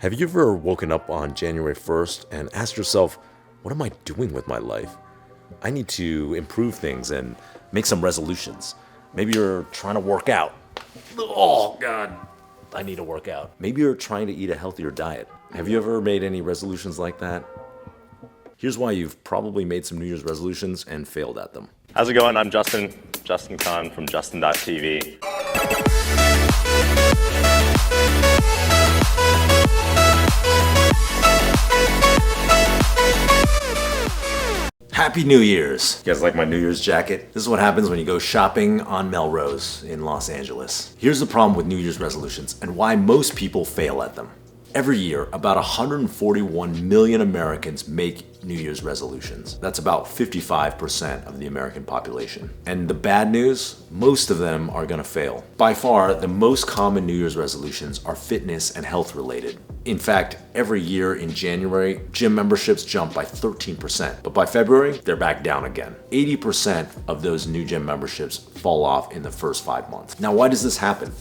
Have you ever woken up on January 1st and asked yourself, what am I doing with my life? I need to improve things and make some resolutions. Maybe you're trying to work out. Oh, God, I need to work out. Maybe you're trying to eat a healthier diet. Have you ever made any resolutions like that? Here's why you've probably made some New Year's resolutions and failed at them. How's it going? I'm Justin Khan from Justin.tv. Happy New Year's! You guys like my New Year's jacket? This is what happens when you go shopping on Melrose in Los Angeles. Here's the problem with New Year's resolutions and why most people fail at them. Every year, about 141 million Americans make New Year's resolutions. That's about 55% of the American population. And the bad news, most of them are gonna fail. By far, the most common New Year's resolutions are fitness and health related. In fact, every year in January, gym memberships jump by 13%, but by February, they're back down again. 80% of those new gym memberships fall off in the first 5 months. Now, why does this happen?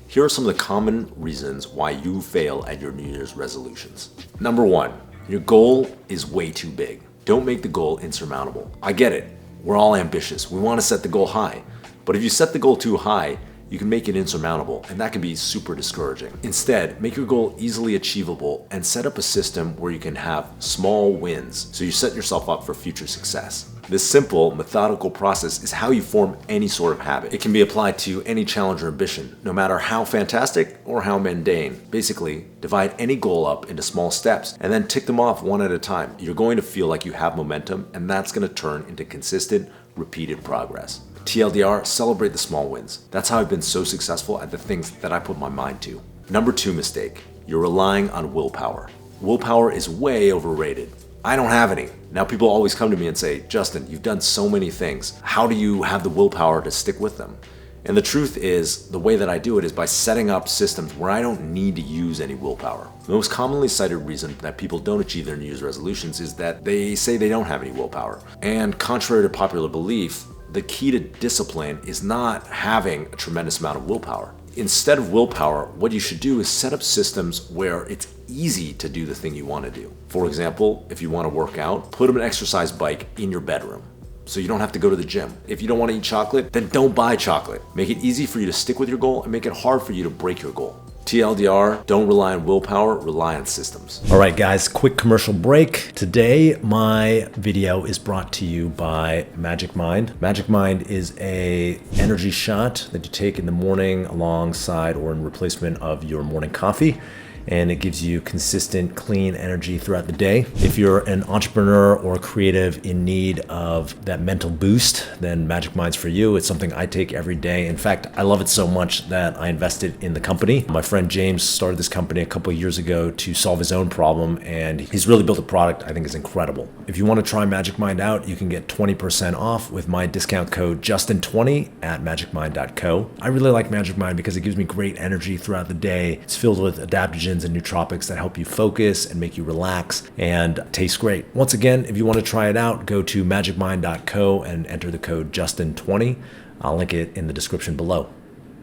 Here are some of the common reasons why you fail at your New Year's resolutions. Number one, your goal is way too big. Don't make the goal insurmountable. I get it. We're all ambitious. We want to set the goal high. But if you set the goal too high, you can make it insurmountable, and that can be super discouraging. Instead, make your goal easily achievable and set up a system where you can have small wins so you set yourself up for future success. This simple, methodical process is how you form any sort of habit. It can be applied to any challenge or ambition, no matter how fantastic or how mundane. Basically, divide any goal up into small steps and then tick them off one at a time. You're going to feel like you have momentum, and that's going to turn into consistent, repeated progress. TLDR, celebrate the small wins. That's how I've been so successful at the things that I put my mind to. Number two mistake, you're relying on willpower. Willpower is way overrated. I don't have any. Now people always come to me and say, Justin, you've done so many things. How do you have the willpower to stick with them? And the truth is, the way that I do it is by setting up systems where I don't need to use any willpower. The most commonly cited reason that people don't achieve their New Year's resolutions is that they say they don't have any willpower. And contrary to popular belief, the key to discipline is not having a tremendous amount of willpower. Instead of willpower, what you should do is set up systems where it's easy to do the thing you want to do. For example, if you want to work out, put an exercise bike in your bedroom so you don't have to go to the gym. If you don't want to eat chocolate, then don't buy chocolate. Make it easy for you to stick with your goal and make it hard for you to break your goal. TLDR, don't rely on willpower, rely on systems. All right, guys, quick commercial break. Today, my video is brought to you by Magic Mind. Magic Mind is a energy shot that you take in the morning alongside or in replacement of your morning coffee. And it gives you consistent, clean energy throughout the day. If you're an entrepreneur or creative in need of that mental boost, then Magic Mind's for you. It's something I take every day. In fact, I love it so much that I invested in the company. My friend James started this company a couple of years ago to solve his own problem, and he's really built a product I think is incredible. If you want to try Magic Mind out, you can get 20% off with my discount code Justin20 at magicmind.co. I really like Magic Mind because it gives me great energy throughout the day. It's filled with adaptogens and nootropics that help you focus and make you relax and taste great. Once again, if you want to try it out, go to magicmind.co and enter the code Justin20. I'll link it in the description below.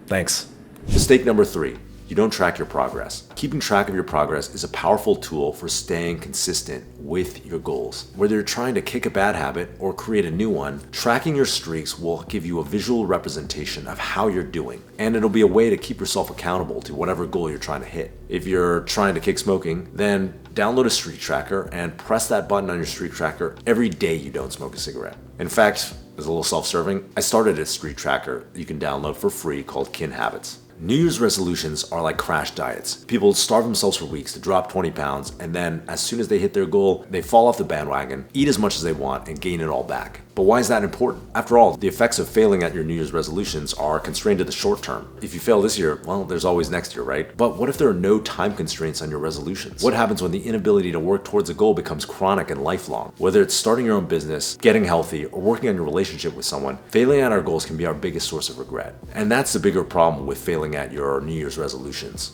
Thanks. Mistake number three, you don't track your progress. Keeping track of your progress is a powerful tool for staying consistent with your goals. Whether you're trying to kick a bad habit or create a new one, tracking your streaks will give you a visual representation of how you're doing, and it'll be a way to keep yourself accountable to whatever goal you're trying to hit. If you're trying to kick smoking, then download a streak tracker and press that button on your streak tracker every day you don't smoke a cigarette. In fact, as a little self-serving, I started a streak tracker you can download for free called Kin Habits. New Year's resolutions are like crash diets. People starve themselves for weeks to drop 20 pounds, and then as soon as they hit their goal, they fall off the bandwagon, eat as much as they want, and gain it all back. But why is that important? After all, the effects of failing at your New Year's resolutions are constrained to the short term. If you fail this year, well, there's always next year, right? But what if there are no time constraints on your resolutions? What happens when the inability to work towards a goal becomes chronic and lifelong? Whether it's starting your own business, getting healthy, or working on your relationship with someone, failing at our goals can be our biggest source of regret. And that's the bigger problem with failing at your New Year's resolutions.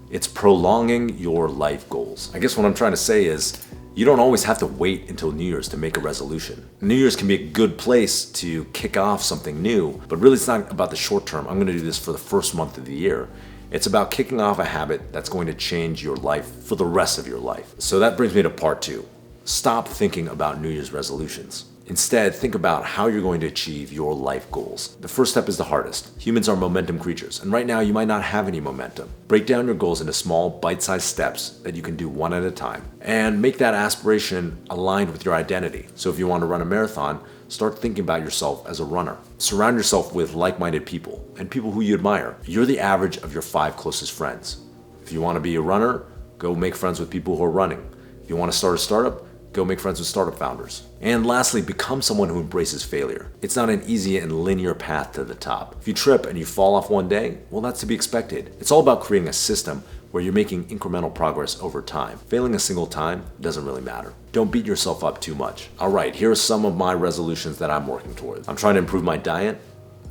It's prolonging your life goals. I guess what I'm trying to say is, you don't always have to wait until New Year's to make a resolution. New Year's can be a good place to kick off something new, but really it's not about the short term. I'm gonna do this for the first month of the year. It's about kicking off a habit that's going to change your life for the rest of your life. So that brings me to part 2. Stop thinking about New Year's resolutions. Instead, think about how you're going to achieve your life goals. The first step is the hardest. Humans are momentum creatures, and right now you might not have any momentum. Break down your goals into small, bite-sized steps that you can do one at a time, and make that aspiration aligned with your identity. So if you want to run a marathon, start thinking about yourself as a runner. Surround yourself with like-minded people and people who you admire. You're the average of your 5 closest friends. If you want to be a runner, go make friends with people who are running. If you want to start a startup, go make friends with startup founders. And lastly, become someone who embraces failure. It's not an easy and linear path to the top. If you trip and you fall off one day, well, that's to be expected. It's all about creating a system where you're making incremental progress over time. Failing a single time doesn't really matter. Don't beat yourself up too much. All right, here are some of my resolutions that I'm working towards. I'm trying to improve my diet.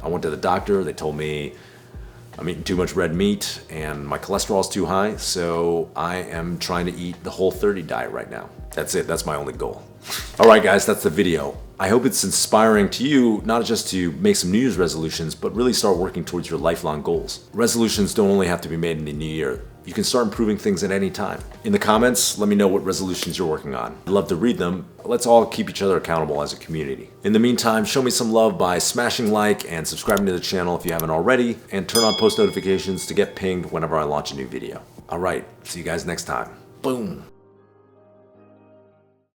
I went to the doctor. They told me I'm eating too much red meat and my cholesterol is too high, so I am trying to eat the Whole30 diet right now. That's it, that's my only goal. All right guys, that's the video. I hope it's inspiring to you, not just to make some New Year's resolutions, but really start working towards your lifelong goals. Resolutions don't only have to be made in the new year. You can start improving things at any time. In the comments, let me know what resolutions you're working on. I'd love to read them. Let's all keep each other accountable as a community. In the meantime, show me some love by smashing like and subscribing to the channel if you haven't already, and turn on post notifications to get pinged whenever I launch a new video. All right, see you guys next time. Boom.